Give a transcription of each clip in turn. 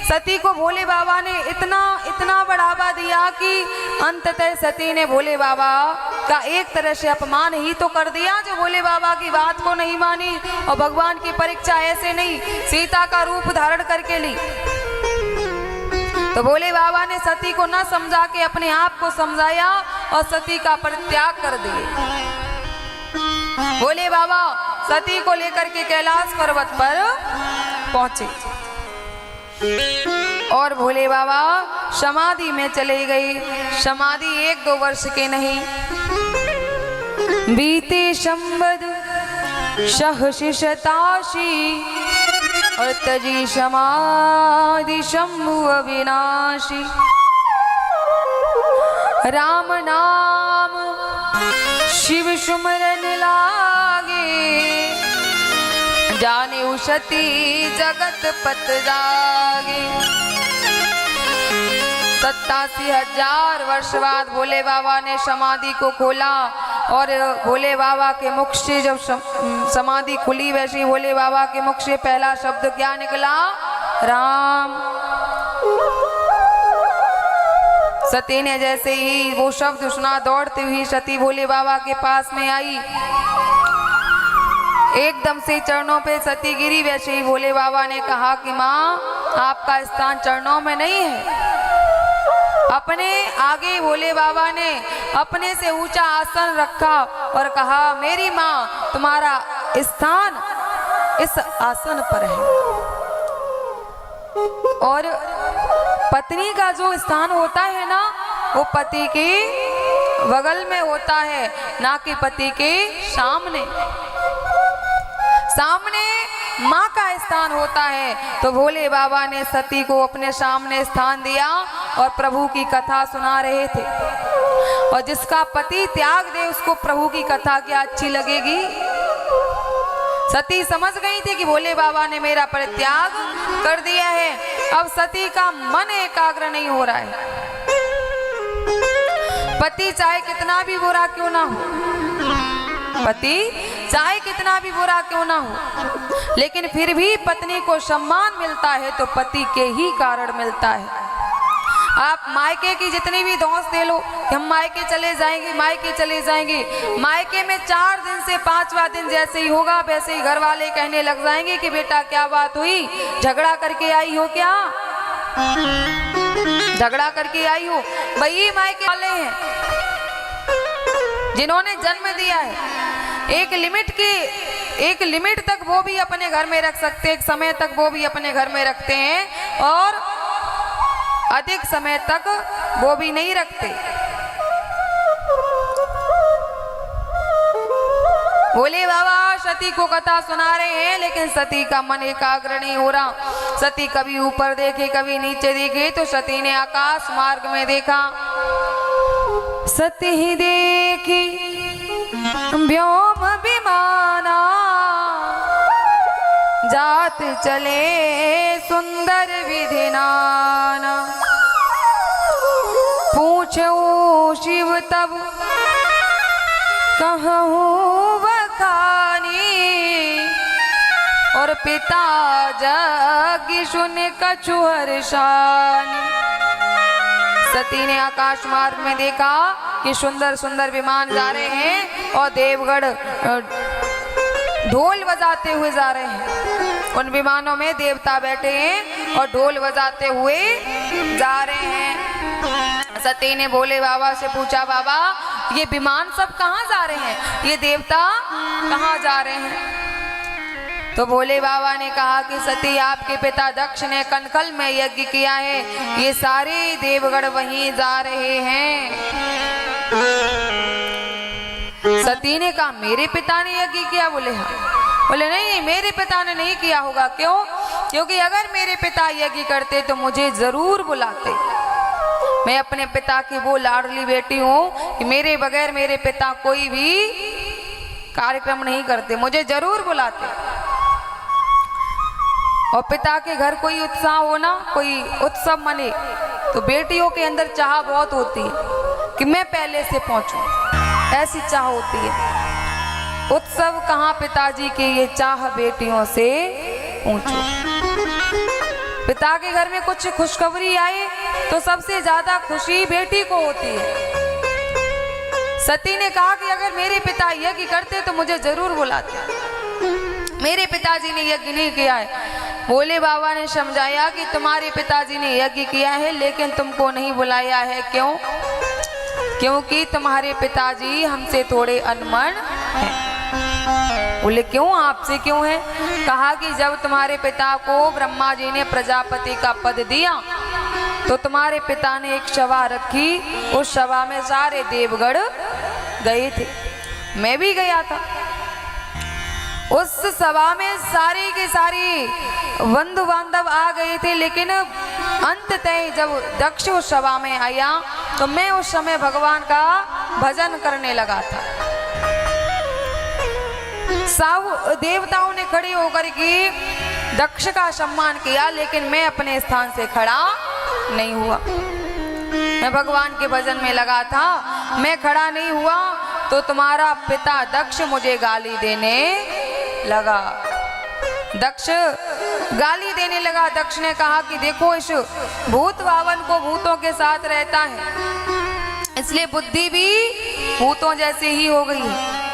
सती को भोले बाबा ने इतना बढ़ावा दिया कि अंततः सती ने भोले बाबा का एक तरह से अपमान ही तो कर दिया, जो भोले बाबा की बात को नहीं मानी और भगवान की परीक्षा ऐसे नहीं सीता का रूप धारण करके ली। तो भोले बाबा ने सती को न समझा के अपने आप को समझाया और सती का परित्याग कर दिए। भोले बाबा सती को लेकर के कैलाश पर्वत पर पहुंचे और भोले बाबा समाधि में चले गए। समाधि 1-2 वर्ष के नहीं, बीते शंबद सहस्र शताशी और तजी समाधि शंभु अविनाशी। राम नाम शिव सुमरन लागे, जाने सती जगत पत जागे। 87,000 वर्ष बाद भोले बाबा ने समाधि को खोला और भोले बाबा के मुख से जब समाधि खुली, वैसे भोले बाबा के मुख से पहला शब्द क्या निकला? राम। सती ने जैसे ही वो शब्द सुना, दौड़ती हुई सती भोले बाबा के पास में आई। एकदम से चरणों पे सती गिरी। वैसे ही भोले बाबा ने कहा कि माँ, आपका स्थान चरणों में नहीं है। अपने आगे भोले बाबा ने अपने से ऊंचा आसन रखा और कहा, मेरी माँ, तुम्हारा स्थान इस आसन पर है। और पत्नी का जो स्थान होता है ना, वो पति के बगल में होता है, ना कि पति के सामने। सामने माँ का स्थान होता है। तो भोले बाबा ने सती को अपने सामने स्थान दिया और प्रभु की कथा सुना रहे थे। और जिसका पति त्याग दे उसको प्रभु की कथा क्या अच्छी लगेगी? सती समझ गई थी कि भोले बाबा ने मेरा परित्याग कर दिया है। अब सती का मन एकाग्र नहीं हो रहा है। पति चाहे कितना भी बुरा क्यों ना हो, पति चाहे कितना भी बुरा क्यों ना हो, लेकिन फिर भी पत्नी को सम्मान मिलता है तो पति के ही कारण मिलता है। आप मायके की जितनी भी धौंस दे लो कि हम मायके चले जाएंगे, मायके चले जाएंगे, मायके में 4 दिन से 5वां दिन जैसे ही होगा वैसे ही घर वाले कहने लग जाएंगे कि बेटा क्या बात हुई, झगड़ा करके आई हो क्या? झगड़ा करके आई हो? वही मायके वाले हैं जिन्होंने जन्म दिया है। एक लिमिट तक वो भी अपने घर में रख सकते, एक समय तक वो भी अपने घर में रखते हैं और अधिक समय तक वो भी नहीं रखते। भोले बाबा सती को कथा सुना रहे हैं, लेकिन सती का मन एकाग्र नहीं हो रहा। सती कभी ऊपर देखे, कभी नीचे देखे। तो सती ने आकाश मार्ग में देखा। सती ही देखी व्योम विमाना, जात चले सुंदर विधि नाना। पूछो शिव तब कहूँ बखानी, और पिता जग सुन कछु हर्षानी। सती ने आकाश मार्ग में देखा कि सुंदर सुंदर विमान जा रहे हैं और देवगढ़ ढोल बजाते हुए जा रहे हैं। उन विमानों में देवता बैठे हैं और ढोल बजाते हुए जा रहे हैं। सती ने भोले बाबा से पूछा, बाबा ये विमान सब कहाँ जा रहे हैं, ये देवता कहाँ जा रहे हैं? तो भोले बाबा ने कहा कि सती, आपके पिता दक्ष ने कनखल में यज्ञ किया है, ये सारे देवगढ़ वहीं जा रहे हैं। सती ने कहा, मेरे पिता ने यज्ञ किया? बोले हाँ। बोले नहीं, मेरे पिता ने नहीं किया होगा। क्यों? क्योंकि अगर मेरे पिता यज्ञ करते तो मुझे जरूर बुलाते। मैं अपने पिता की वो लाडली बेटी हूँ कि मेरे बगैर मेरे पिता कोई भी कार्यक्रम नहीं करते, मुझे जरूर बुलाते। और पिता के घर कोई उत्साह हो ना, कोई उत्सव मने, तो बेटियों के अंदर चाह बहुत होती है कि मैं पहले से पहुंचूं, ऐसी चाह होती है। उत्सव कहाँ पिताजी के, ये चाह बेटियों से पूछो। पिता के घर में कुछ खुशखबरी आए तो सबसे ज्यादा खुशी बेटी को होती है। सती ने कहा कि अगर मेरे पिता यज्ञ करते तो मुझे जरूर बुलाते। मेरे पिताजी ने यज्ञ नहीं किया है। भोले बाबा ने समझाया कि तुम्हारे पिताजी ने यज्ञ किया है लेकिन तुमको नहीं बुलाया है। क्यों? क्योंकि तुम्हारे पिताजी हमसे थोड़े अनमन हैं। बोले क्यों, आपसे क्यों है? कहा कि जब तुम्हारे पिता को ब्रह्मा जी ने प्रजापति का पद दिया तो तुम्हारे पिता ने एक सभा रखी, उस सभा में सारे देवगण गए थे, मैं भी गया था। उस सभा में सारी के सारी बंधु बांधव आ गए थे, लेकिन अंततः जब दक्ष उस सभा में आया तो मैं उस समय भगवान का भजन करने लगा था। सब देवताओं ने खड़े होकर के दक्ष का सम्मान किया, लेकिन मैं अपने स्थान से खड़ा नहीं हुआ। मैं भगवान के भजन में लगा था, मैं खड़ा नहीं हुआ तो तुम्हारा पिता दक्ष मुझे गाली देने लगा। दक्ष गाली देने लगा। दक्ष ने कहा कि देखो इस भूत भावन को भूतों के साथ रहता है, इसलिए बुद्धि भी भूतों जैसी ही हो गई है।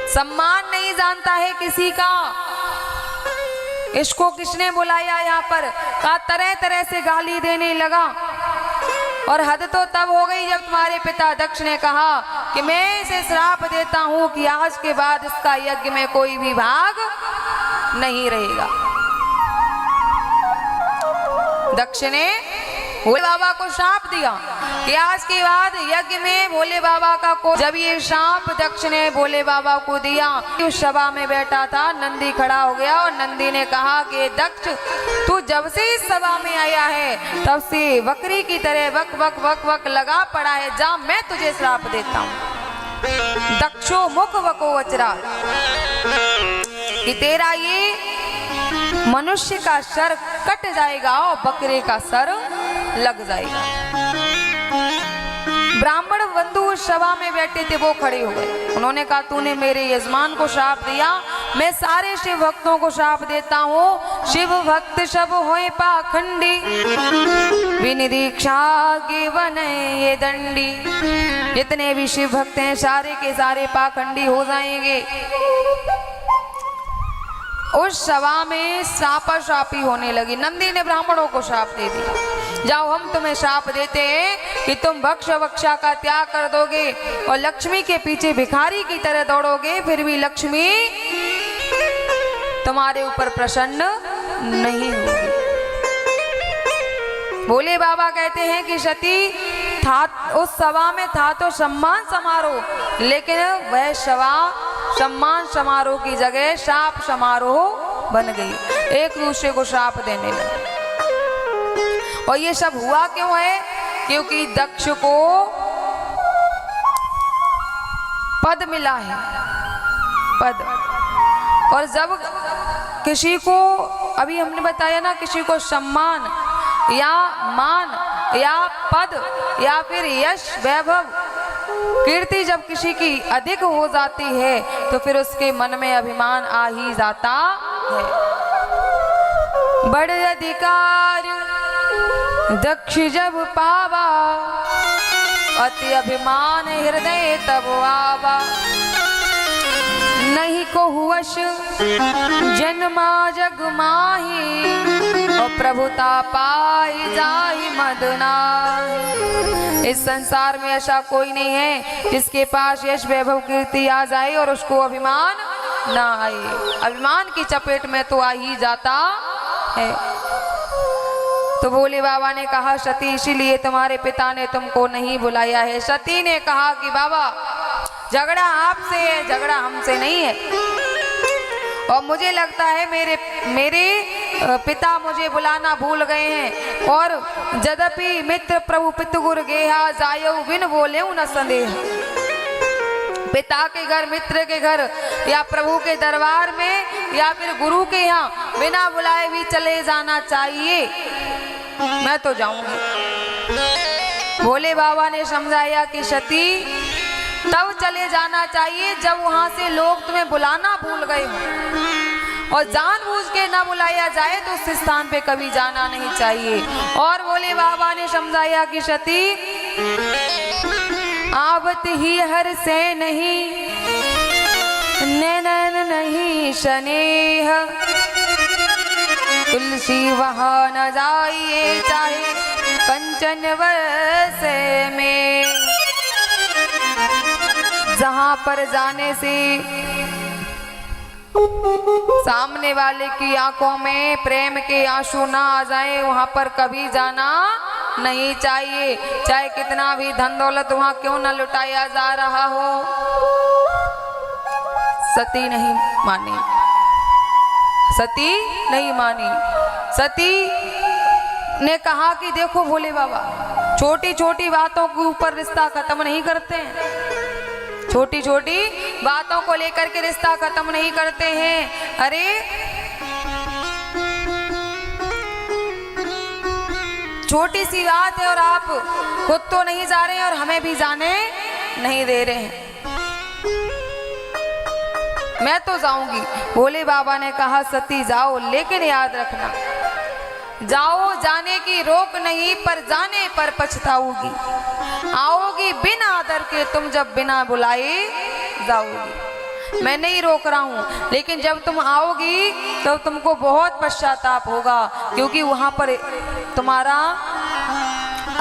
सम्मान नहीं जानता है किसी का। इसको किसने बुलाया यहाँ पर? कहा तरह तरह से गाली देने लगा। और हद तो तब हो गई जब तुम्हारे पिता दक्ष ने कहा कि मैं इसे श्राप देता हूं कि आज के बाद इसका यज्ञ में कोई भी भाग नहीं रहेगा। दक्ष ने भोले बाबा को श्राप दिया कि आज के बाद यज्ञ में भोले बाबा का को। जब ये श्राप दक्ष ने भोले बाबा को दिया, उस सभा में बैठा था नंदी खड़ा हो गया और नंदी ने कहा कि दक्ष तू जब से इस सभा में आया है तब से बकरी की तरह वक वक वक वक लगा पड़ा है, जा मैं तुझे श्राप देता हूँ। दक्षो मुख वको वचरा कि तेरा ये मनुष्य का सर कट जाएगा और बकरे का सर लग जाएगा। ब्राह्मण बंधु उस सभा में बैठे थे, वो खड़े हो गए। उन्होंने कहा तूने मेरे यजमान को श्राप दिया, मैं सारे शिव भक्तों को श्राप देता हूँ। शिव भक्त सब होए पाखंडी, बिन दीक्षा के बने ये दंडी। जितने भी शिव भक्त हैं सारे के सारे पाखंडी हो जाएंगे। उस सभा में श्रापा श्रापी होने लगी। नंदी ने ब्राह्मणों को श्राप दे दिया, जाओ हम तुम्हें श्राप देते हैं कि तुम भक्ष भक्षा का त्याग कर दोगे और लक्ष्मी के पीछे भिखारी की तरह दौड़ोगे, फिर भी लक्ष्मी तुम्हारे ऊपर प्रसन्न नहीं होगी। भोले बाबा कहते हैं कि सती था उस सभा में था तो सम्मान समारोह, लेकिन वह सभा सम्मान समारोह की जगह श्राप समारोह बन गई। एक दूसरे को श्राप देने लगे। और ये सब हुआ क्यों है? क्योंकि दक्ष को पद मिला है, पद। और जब किसी को, अभी हमने बताया ना, किसी को सम्मान या मान या पद या फिर यश वैभव कीर्ति जब किसी की अधिक हो जाती है तो फिर उसके मन में अभिमान आ ही जाता है। बड़े अधिकार दक्ष जब पावा, अति अभिमान हृदय तब आवा। नहीं को हुवश जन्मा जग माही, और प्रभुता पाई जाहि मद नाहि। इस संसार में ऐसा कोई नहीं है जिसके पास यश वैभव कीर्ति आ जाए और उसको अभिमान ना आए। अभिमान की चपेट में तो आ ही जाता है। तो भोले बाबा ने कहा सती इसीलिए तुम्हारे पिता ने तुमको नहीं बुलाया है। सती ने कहा कि बाबा झगड़ा आपसे है, झगड़ा हमसे नहीं है। और मुझे लगता है मेरे पिता मुझे बुलाना भूल गए हैं। और यद्यपि मित्र प्रभु पितुगुर गेहा, जायऊ बिन बोले न संदेह। पिता के घर, मित्र के घर या प्रभु के दरबार में या फिर गुरु के यहाँ बिना बुलाए भी चले जाना चाहिए। मैं तो जाऊंगी। भोले बाबा ने समझाया कि सती तब चले जाना चाहिए जब वहां से लोग तुम्हें बुलाना भूल गए हो। और जानबूझ के ना बुलाया जाए तो उस स्थान पे कभी जाना नहीं चाहिए। और भोले बाबा ने समझाया कि सती आवत ही हर से नहीं, नैनन नहीं स्नेह, तुलसी वहाँ न जाइए चाहे कंचन वैसे में। जहाँ पर जाने से सामने वाले की आंखों में प्रेम के आंसू ना आ जाए, वहां पर कभी जाना नहीं चाहिए, चाहे कितना भी धन दौलत वहां क्यों न लुटाया जा रहा हो। सती नहीं मानी, सती नहीं मानी। सती ने कहा कि देखो भोले बाबा, छोटी छोटी बातों के ऊपर रिश्ता खत्म नहीं करते हैं, छोटी छोटी बातों को लेकर के रिश्ता खत्म नहीं करते हैं। अरे छोटी सी बात है और आप खुद तो नहीं जा रहे हैं और हमें भी जाने नहीं दे रहे हैं। मैं तो जाऊंगी। भोले बाबा ने कहा सती जाओ, लेकिन याद रखना, जाओ जाने की रोक नहीं, पर जाने पर पछताओगी। आओगी बिना आदर के तुम, जब बिना बुलाए जाओगी। मैं नहीं रोक रहा हूँ, लेकिन जब तुम आओगी तो तुमको बहुत पश्चाताप होगा, क्योंकि वहां पर तुम्हारा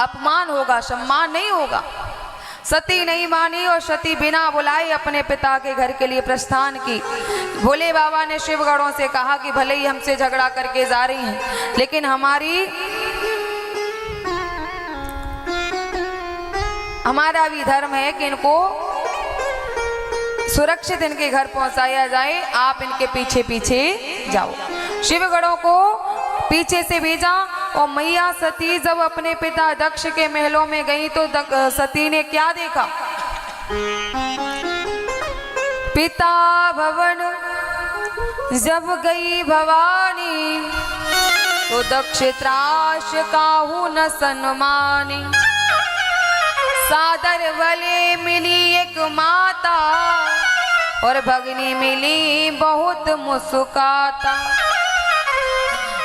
अपमान होगा, सम्मान नहीं होगा। सती नहीं मानी और सती बिना बुलाए अपने पिता के घर के लिए प्रस्थान की। भोले बाबा ने शिवगणों से कहा कि भले ही हमसे झगड़ा करके जा रही हैं, लेकिन हमारा भी धर्म है कि इनको सुरक्षित इनके घर पहुंचाया जाए। आप इनके पीछे पीछे जाओ। शिवगणों को पीछे से भेजा और मैया सती जब अपने पिता दक्ष के महलों में गई तो सती ने क्या देखा? पिता भवन जब गई भवानी तो दक्ष त्रास काहू न सन्मानी। सादर भले मिली एक माता और भगनी मिली बहुत मुस्कुराता।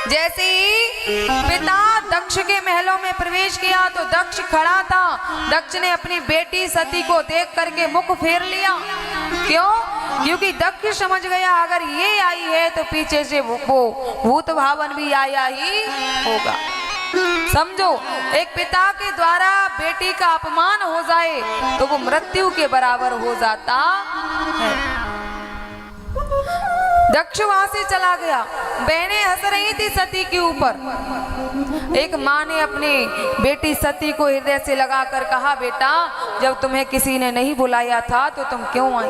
जैसे ही पिता दक्ष के महलों में प्रवेश किया तो दक्ष खड़ा था। दक्ष ने अपनी बेटी सती को देख करके मुख फेर लिया। क्यों? क्योंकि दक्ष समझ गया अगर ये आई है तो पीछे से वो भूत भावन भी आया ही होगा। समझो, एक पिता के द्वारा बेटी का अपमान हो जाए तो वो मृत्यु के बराबर हो जाता है। दक्ष वहां से चला गया। बहनें हंस रही थी सती के ऊपर। एक माँ ने अपनी बेटी सती को हृदय से लगाकर कहा, बेटा जब तुम्हें किसी ने नहीं बुलाया था तो तुम क्यों आई?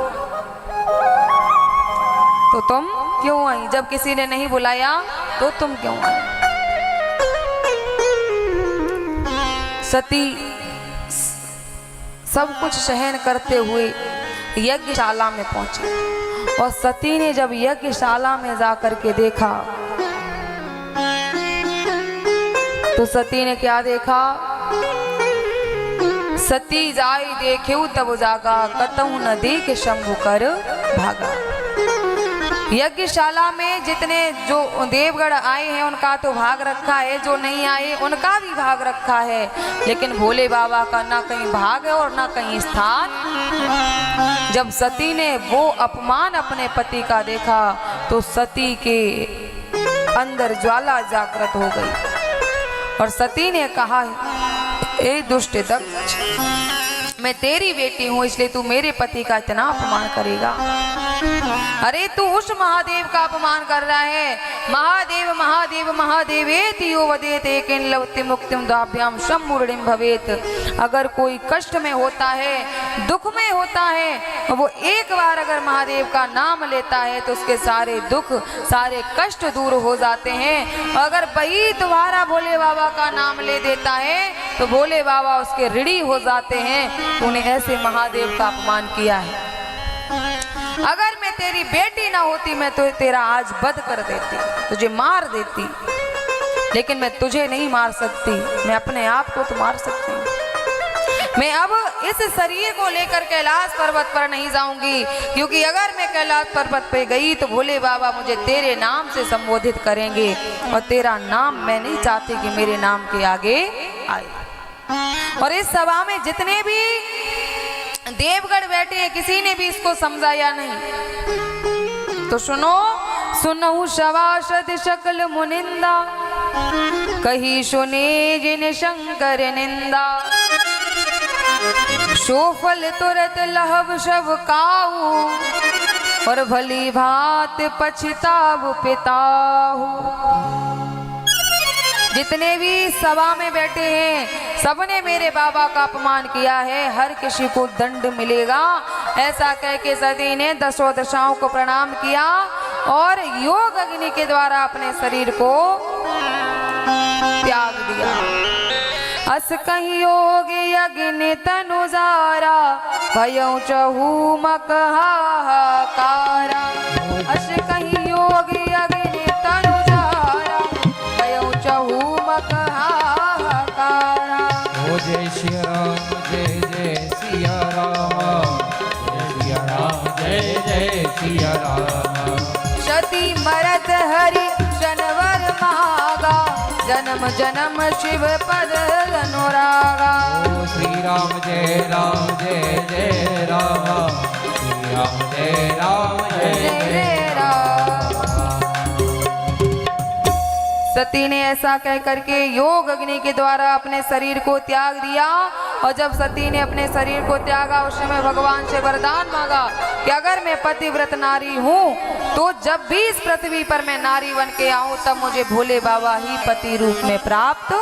तो तुम क्यों आई? जब किसी ने नहीं बुलाया तो तुम क्यों आई? सती सब कुछ सहन करते हुए यज्ञशाला में पहुंची। और सती ने जब यज्ञशाला में जाकर के देखा तो सती ने क्या देखा? सती जाई देखेऊ तब जागा, कतहु न देख शंभु कर भागा। यज्ञशाला में जितने जो देवगण आए हैं उनका तो भाग रखा है, जो नहीं आए उनका भी भाग रखा है, लेकिन भोले बाबा का ना कहीं भाग है और ना कहीं स्थान। जब सती ने वो अपमान अपने पति का देखा तो सती के अंदर ज्वाला जागृत हो गई और सती ने कहा, ए दुष्ट दक्ष, मैं तेरी बेटी हूं इसलिए तू मेरे पति का इतना अपमान करेगा? अरे तू उस महादेव का अपमान कर रहा है। महादेव महादेव महादेवेति यो वदेत एकेन लवति मुक्तिम दाभ्याम सम्मूढ़िम भवेत। अगर कोई कष्ट में होता है, दुख में होता है, वो एक बार अगर महादेव का नाम लेता है तो उसके सारे दुख सारे कष्ट दूर हो जाते हैं। अगर वही दोबारा भोले बाबा का नाम ले देता है तो भोले बाबा उसके ऋणी हो जाते हैं। तूने ऐसे महादेव का अपमान किया है। अगर मैं तेरी बेटी ना होती मैं तो तेरा आज वध कर देती, तुझे मार देती, लेकिन मैं तुझे नहीं मार सकती, मैं अपने आप को तो मार सकती हूँ। मैं अब इस शरीर को लेकर कैलाश पर्वत पर नहीं जाऊंगी, क्योंकि अगर मैं कैलाश पर्वत पे गई तो भोले बाबा मुझे तेरे नाम से संबोधित करेंगे और तेरा नाम मैं नहीं चाहती कि मेरे नाम के आगे आए। और इस सभा में जितने भी देवगण बैठे हैं किसी ने भी इसको समझाया नहीं। तो सुनो, सुनहु सभासद सकल मुनिंदा, कही सुने जिन शंकर निंदा। सोफल तुरत लहब सब काऊ, और भली भात पछताव पिताहु। जितने भी सभा में बैठे हैं सबने मेरे बाबा का अपमान किया है, हर किसी को दंड मिलेगा। ऐसा कह के सती ने 10 दशाओं को प्रणाम किया और योग अग्नि के द्वारा अपने शरीर को त्याग दिया। अस कहीं योग अग्नि तनुजारा, भयउ चहूमक हाहाकारा। अस कहीं योग अग्नि तनुजारा, भयउ चहूमक हाहाकारा। ओ जय सिया राम, जय जय सिया राम, जय सिया राम, जय जय सिया राम। सती मरत हरि जनवर मागा, जन्म जन्म शिव पद अनुरागा। ओ श्री राम जय राम, जय जय राम, श्री राम जय राम, जय जय राम। सती ने ऐसा कह करके योग अग्नि के द्वारा अपने शरीर को त्याग दिया। और जब सती ने अपने शरीर को त्यागा उस समय भगवान से वरदान मांगा कि अगर मैं पतिव्रत नारी हूँ तो जब भी इस पृथ्वी पर मैं नारी बन के आऊं तब मुझे भोले बाबा ही पति रूप में प्राप्त हो।